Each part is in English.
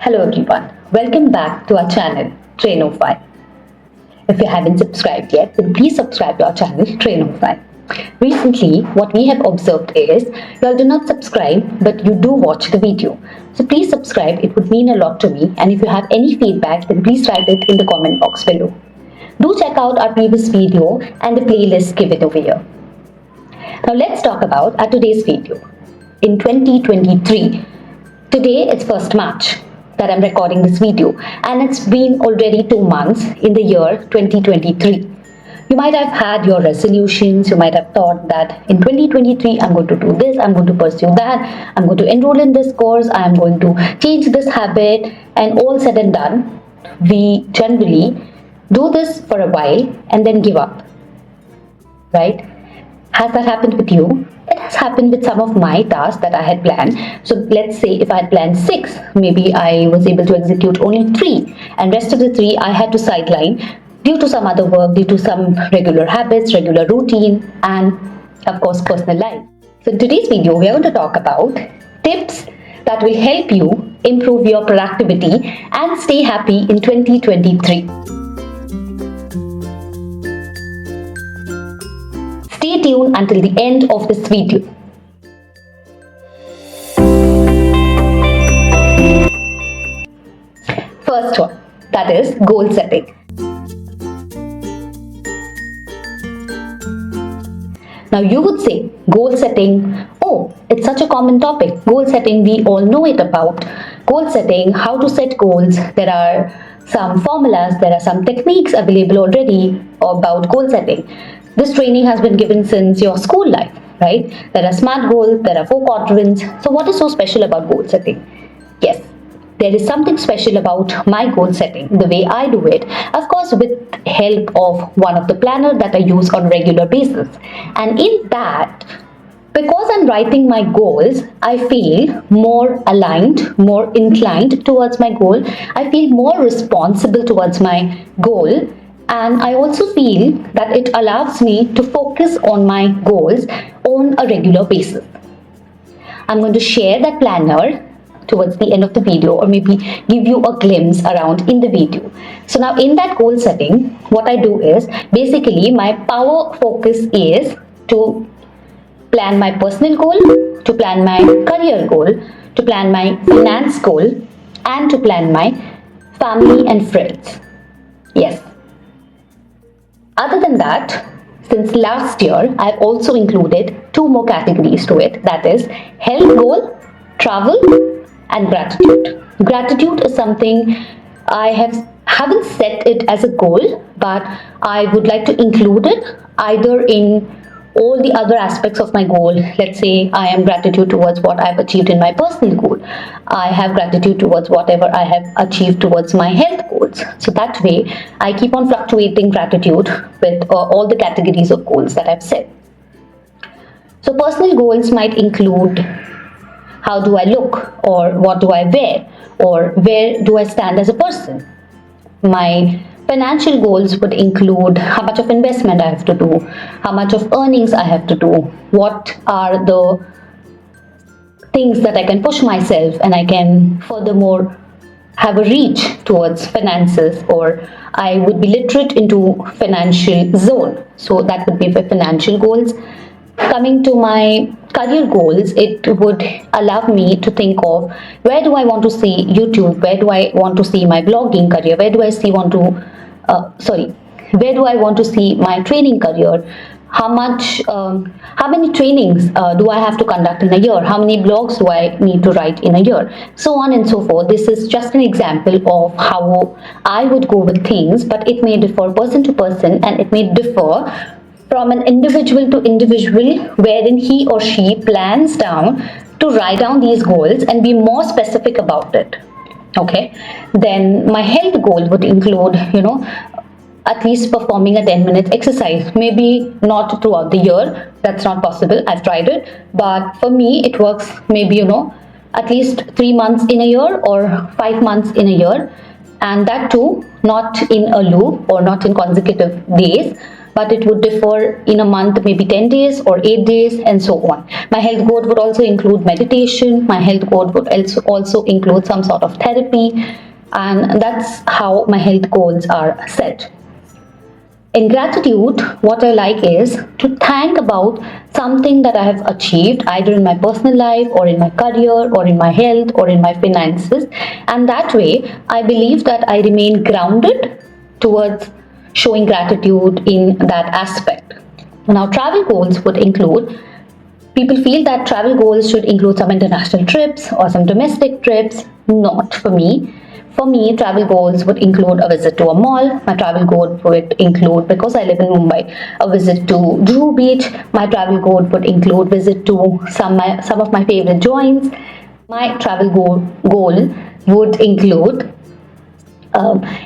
Hello everyone, welcome back to our channel Trainophile. If you haven't subscribed yet, then please subscribe to our channel Trainophile. Recently, what we have observed is you all do not subscribe, but you do watch the video. So please subscribe, it would mean a lot to me, and if you have any feedback, then please write it in the comment box below. Do check out our previous video and the playlist given over here. Now let's talk about our today's video. In 2023, today it's 1st March that I'm recording this video, and it's been already 2 months in the year 2023. You might have had your resolutions, you might have thought that in 2023 I'm going to do this, I'm going to pursue that, I'm going to enroll in this course, I'm going to change this habit, and all said and done, we generally do this for a while and then give up, right? Has that happened with you? It has happened with some of my tasks that I had planned. So let's say if I had planned 6, maybe I was able to execute only 3, and rest of the 3 I had to sideline due to some other work, due to some regular habits, regular routine, and of course personal life. So in today's video, we are going to talk about tips that will help you improve your productivity and stay happy in 2023. Stay tuned until the end of this video. First one, that is goal setting. Now you would say, goal setting, oh, it's such a common topic. Goal setting, we all know it about. Goal setting, how to set goals. There are some formulas, there are some techniques available already about goal setting. This training has been given since your school life, right? There are SMART goals, there are 4 quadrants. So what is so special about goal setting? Yes, there is something special about my goal setting, the way I do it, of course with help of one of the planner that I use on a regular basis. And in that, because I'm writing my goals, I feel more aligned, more inclined towards my goal. I feel more responsible towards my goal. And I also feel that it allows me to focus on my goals on a regular basis. I'm going to share that planner towards the end of the video, or maybe give you a glimpse around in the video. So now in that goal setting, what I do is, basically my power focus is to plan my personal goal, to plan my career goal, to plan my finance goal, and to plan my family and friends. Yes. Other than that, since last year, I've also included 2 more categories to it. That is health goal, travel, and gratitude. Gratitude is something I haven't set it as a goal, but I would like to include it either in all the other aspects of my goal. Let's say I am gratitude towards what I've achieved in my personal goal. I have gratitude towards whatever I have achieved towards my health goals. So that way, I keep on fluctuating gratitude with all the categories of goals that I've set. So personal goals might include how do I look, or what do I wear, or where do I stand as a person. My financial goals would include how much of investment I have to do, how much of earnings I have to do, what are the things that I can push myself and I can furthermore have a reach towards finances, or I would be literate into financial zone. So that would be my financial goals. Coming to my career goals, it would allow me to think of where do I want to see YouTube, where do I want to see my blogging career, where do I want to see my training career, how many trainings do I have to conduct in a year, how many blogs do I need to write in a year, so on and so forth. This is just an example of how I would go with things, but it may differ person to person, and it may differ from an individual to individual, wherein he or she plans down to write down these goals and be more specific about it. Okay, then my health goal would include, at least performing a 10-minute exercise. Maybe not throughout the year, that's not possible, I've tried it, but for me it works maybe, at least 3 months in a year or 5 months in a year, and that too not in a loop or not in consecutive days, but it would differ in a month, maybe 10 days or 8 days, and so on. My health goal would also include meditation. My health goal would also include some sort of therapy, and that's how my health goals are set. In gratitude, what I like is to thank about something that I have achieved either in my personal life or in my career or in my health or in my finances, and that way I believe that I remain grounded towards showing gratitude in that aspect. Now, travel goals would include, people feel that travel goals should include some international trips or some domestic trips. Not for me. For me, travel goals would include a visit to a mall. My travel goal would include, because I live in Mumbai, a visit to Juhu Beach. My travel goal would include visit to some of my favorite joints. My travel goal would include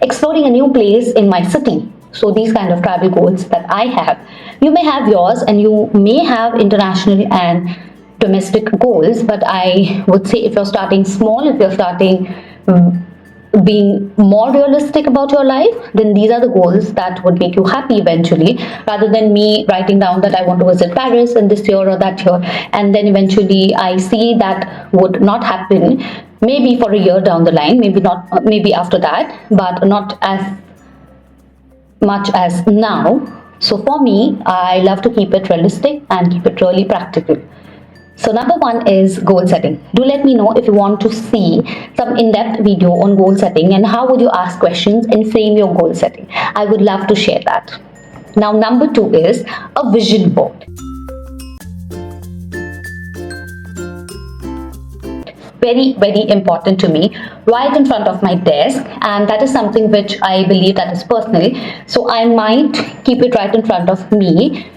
exploring a new place in my city. So these kind of travel goals that I have. You may have yours, and you may have international and domestic goals, but I would say if you're starting small, if you're starting being more realistic about your life, then these are the goals that would make you happy eventually, rather than me writing down that I want to visit Paris in this year or that year, and then eventually I see that would not happen, maybe for a year down the line, maybe not, maybe after that, but not as much as now. So for me, I love to keep it realistic and keep it really practical. So number one is goal setting. Do let me know if you want to see some in-depth video on goal setting and how would you ask questions and frame your goal setting. I would love to share that. Now number two is a vision board. Very, very important to me, right in front of my desk, and that is something which I believe that is personal. So I might keep it right in front of me.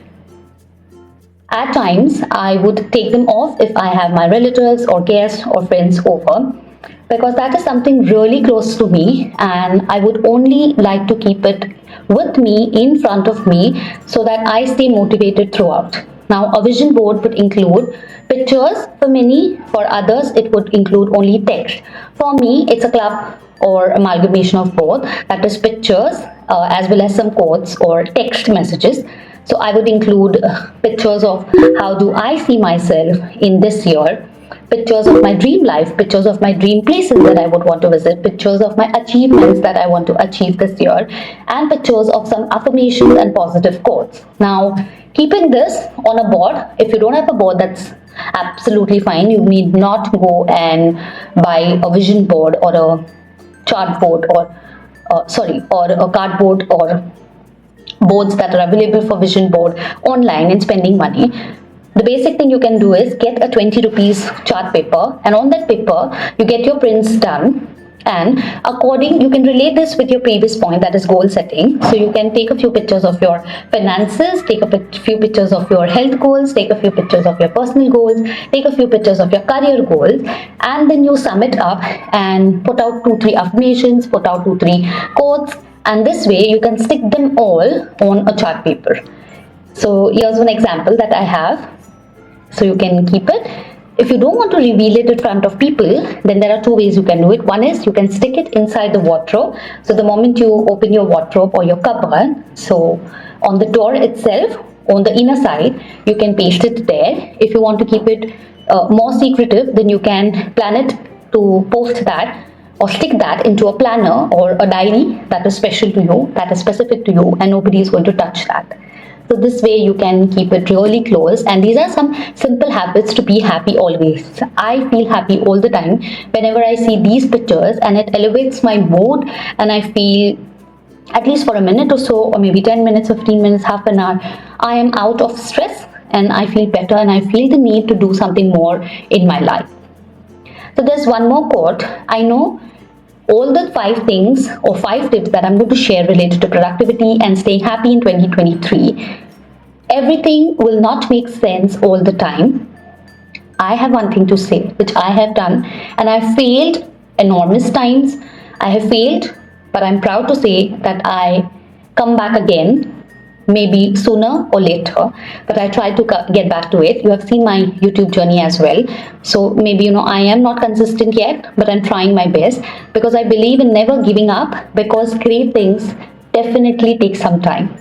At times, I would take them off if I have my relatives or guests or friends over, because that is something really close to me, and I would only like to keep it with me, in front of me, so that I stay motivated throughout. Now, a vision board would include pictures for many, for others, it would include only text. For me, it's a club or amalgamation of both, that is pictures as well as some quotes or text messages. So I would include pictures of how do I see myself in this year, pictures of my dream life, pictures of my dream places that I would want to visit, pictures of my achievements that I want to achieve this year, and pictures of some affirmations and positive quotes. Now, keeping this on a board, if you don't have a board, that's absolutely fine. You need not go and buy a vision board or a chart board or or a cardboard or boards that are available for vision board online and spending money. The basic thing you can do is get a 20 rupees chart paper, and on that paper you get your prints done, and you can relate this with your previous point, that is goal setting. So you can take a few pictures of your finances, take a few pictures of your health goals, take a few pictures of your personal goals, take a few pictures of your career goals, and then you sum it up and put out 2-3 affirmations, put out 2-3 quotes, and this way you can stick them all on a chart paper. So here's one example that I have, so you can keep it. If you don't want to reveal it in front of people, then there are two ways you can do it. One is you can stick it inside the wardrobe. So the moment you open your wardrobe or your cupboard, so on the door itself, on the inner side, you can paste it there. If you want to keep it more secretive, then you can plan it to post that or stick that into a planner or a diary that is special to you, that is specific to you, and nobody is going to touch that. So this way you can keep it really close, and these are some simple habits to be happy always. I feel happy all the time whenever I see these pictures, and it elevates my mood, and I feel, at least for a minute or so, or maybe 10 minutes, 15 minutes, half an hour, I am out of stress and I feel better, and I feel the need to do something more in my life. So there's one more quote. I know all the 5 things or 5 tips that I'm going to share related to productivity and staying happy in 2023. Everything will not make sense all the time. I have one thing to say, which I have done, and I failed enormous times. I have failed, but I'm proud to say that I come back again, maybe sooner or later, but I try to get back to it. You have seen my YouTube journey as well, so maybe I am not consistent yet, but I'm trying my best, because I believe in never giving up, because great things definitely take some time.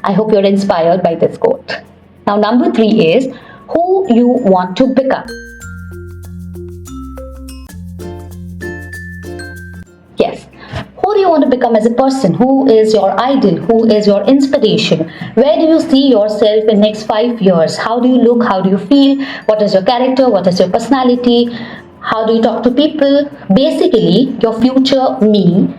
I hope you're inspired by this quote. Now, number 3 is who you want to become. Yes. Who do you want to become as a person? Who is your idol? Who is your inspiration? Where do you see yourself in next 5 years? How do you look? How do you feel? What is your character? What is your personality? How do you talk to people? Basically, your future me.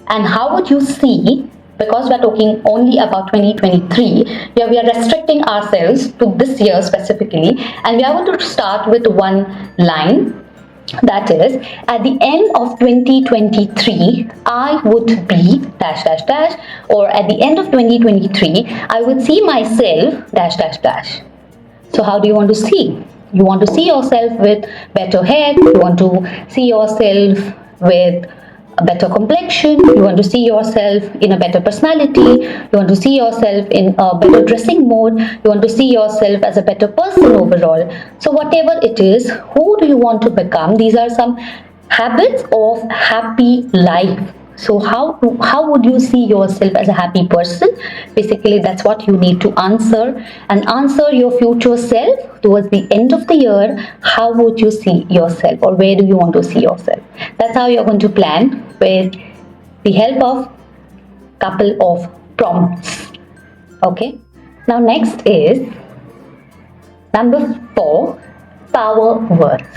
And how would you see, because we're talking only about 2023, yeah, we are restricting ourselves to this year specifically, and we are going to start with one line. That is, at the end of 2023, I would be dash dash dash, or at the end of 2023, I would see myself dash dash dash. So how do you want to see? You want to see yourself with better hair, you want to see yourself with a better complexion, you want to see yourself in a better personality, you want to see yourself in a better dressing mode, you want to see yourself as a better person overall. So whatever it is, who do you want to become? These are some habits of happy life. So how would you see yourself as a happy person? Basically, that's what you need to answer, and answer your future self towards the end of the year. How would you see yourself, or where do you want to see yourself? That's how you're going to plan with the help of couple of prompts. Okay. Now next is number 4, power words.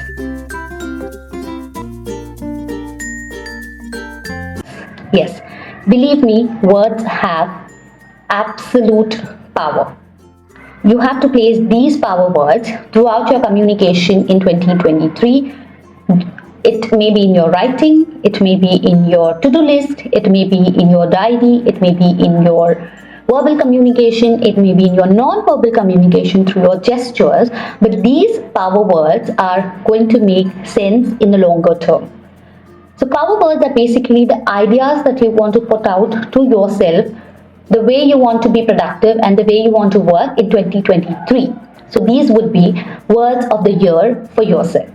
Yes, believe me, words have absolute power. You have to place these power words throughout your communication in 2023. It may be in your writing, it may be in your to-do list, it may be in your diary, it may be in your verbal communication, it may be in your non-verbal communication through your gestures, but these power words are going to make sense in the longer term. So power words are basically the ideas that you want to put out to yourself, the way you want to be productive and the way you want to work in 2023. So these would be words of the year for yourself.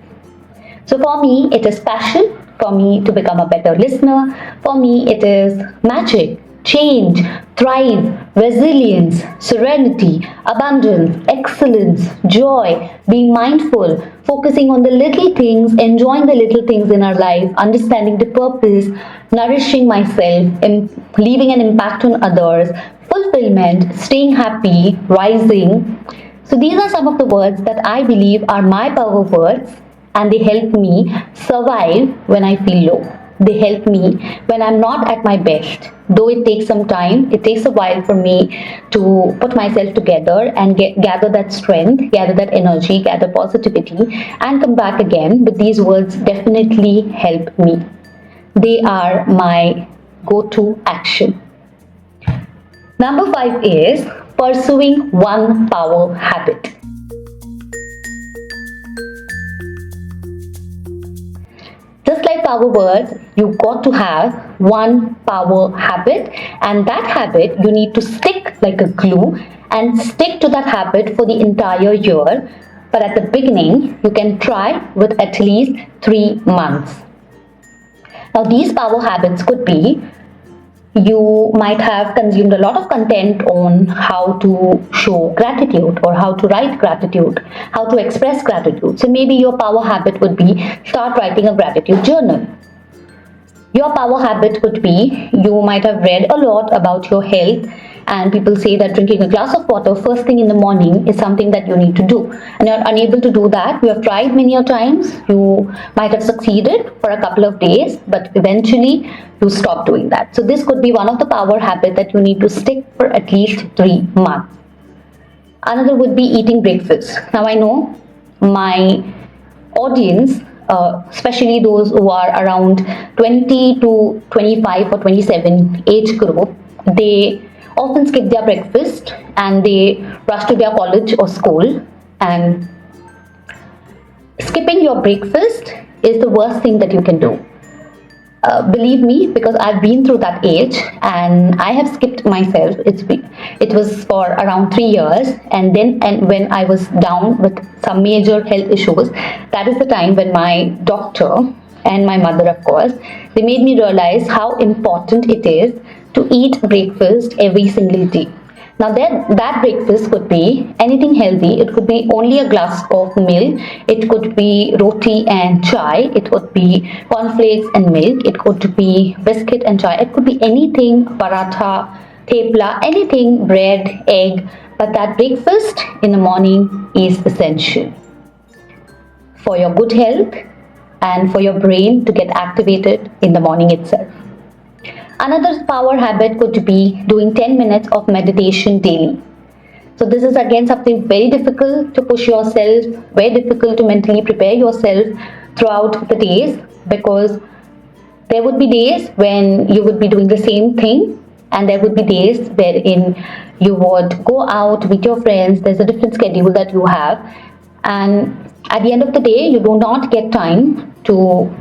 So for me, it is passion. For me, to become a better listener. For me, it is magic, change, thrive, resilience, serenity, abundance, excellence, joy, being mindful, focusing on the little things, enjoying the little things in our life, understanding the purpose, nourishing myself, leaving an impact on others, fulfillment, staying happy, rising. So these are some of the words that I believe are my power words, and they help me survive when I feel low. They help me when I'm not at my best. Though it takes some time, it takes a while for me to put myself together and gather that strength, gather that energy, gather positivity, and come back again. But these words definitely help me. They are my go-to action. Number 5 is pursuing one power habit. Just like power words, you got to have one power habit, and that habit you need to stick like a glue and stick to that habit for the entire year. But at the beginning, you can try with at least 3 months. Now these power habits could be, you might have consumed a lot of content on how to show gratitude or how to write gratitude, how to express gratitude. So maybe your power habit would be start writing a gratitude journal. Your power habit could be, you might have read a lot about your health, and people say that drinking a glass of water first thing in the morning is something that you need to do, and you're unable to do that. You have tried many a times, you might have succeeded for a couple of days, but eventually you stop doing that. So this could be one of the power habits that you need to stick for at least 3 months. Another would be eating breakfast. Now I know my audience, especially those who are around 20 to 25 or 27 age group, they often skip their breakfast and they rush to their college or school, and skipping your breakfast is the worst thing that you can do. Believe me, because I've been through that age and I have skipped myself. It was for around 3 years, and when I was down with some major health issues, that is the time when my doctor and my mother, of course, they made me realize how important it is to eat breakfast every single day. Now that breakfast could be anything healthy. It could be only a glass of milk. It could be roti and chai. It could be cornflakes and milk. It could be biscuit and chai. It could be anything, paratha, thepla, anything, bread, egg. But that breakfast in the morning is essential for your good health and for your brain to get activated in the morning itself. Another power habit could be doing 10 minutes of meditation daily. So this is again something very difficult to push yourself, very difficult to mentally prepare yourself throughout the days, because there would be days when you would be doing the same thing, and there would be days wherein you would go out with your friends. There's a different schedule that you have, and at the end of the day you do not get time to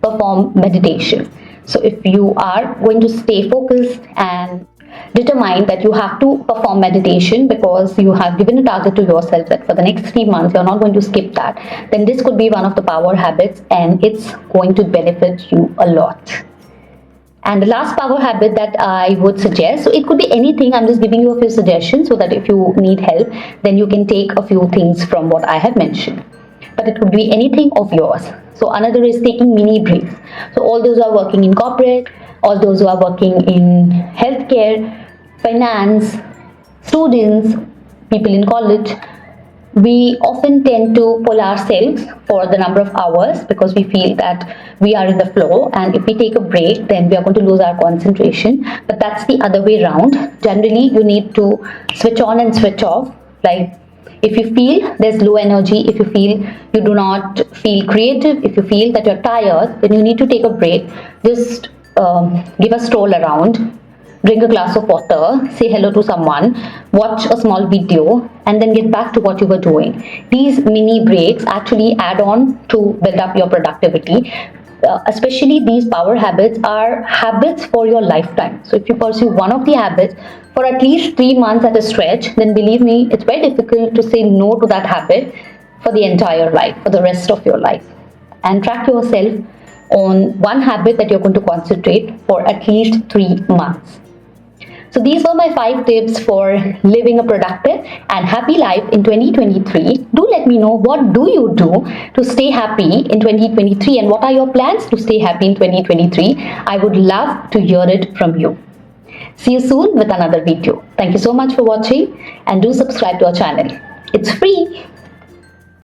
perform meditation. So if you are going to stay focused and determined that you have to perform meditation because you have given a target to yourself that for the next 3 months you're not going to skip that, then this could be one of the power habits and it's going to benefit you a lot. And the last power habit that I would suggest, so it could be anything, I'm just giving you a few suggestions so that if you need help, then you can take a few things from what I have mentioned. But it could be anything of yours. So another is taking mini breaks. So all those who are working in corporate, all those who are working in healthcare, finance, students, people in college, we often tend to pull ourselves for the number of hours because we feel that we are in the flow, and if we take a break then we are going to lose our concentration. But that's the other way around. Generally you need to switch on and switch off. Like if you feel there's low energy, if you feel you do not feel creative, if you feel that you're tired, then you need to take a break. Just give a stroll around, drink a glass of water, say hello to someone, watch a small video, and then get back to what you were doing. These mini breaks actually add on to build up your productivity. Especially these power habits are habits for your lifetime. So if you pursue one of the habits for at least 3 months at a stretch, then believe me, it's very difficult to say no to that habit for the entire life, for the rest of your life. And track yourself on one habit that you're going to concentrate for at least 3 months. So these were my 5 tips for living a productive and happy life in 2023. Do let me know, what do you do to stay happy in 2023 and what are your plans to stay happy in 2023? I would love to hear it from you. See you soon with another video. Thank you so much for watching and do subscribe to our channel. It's free.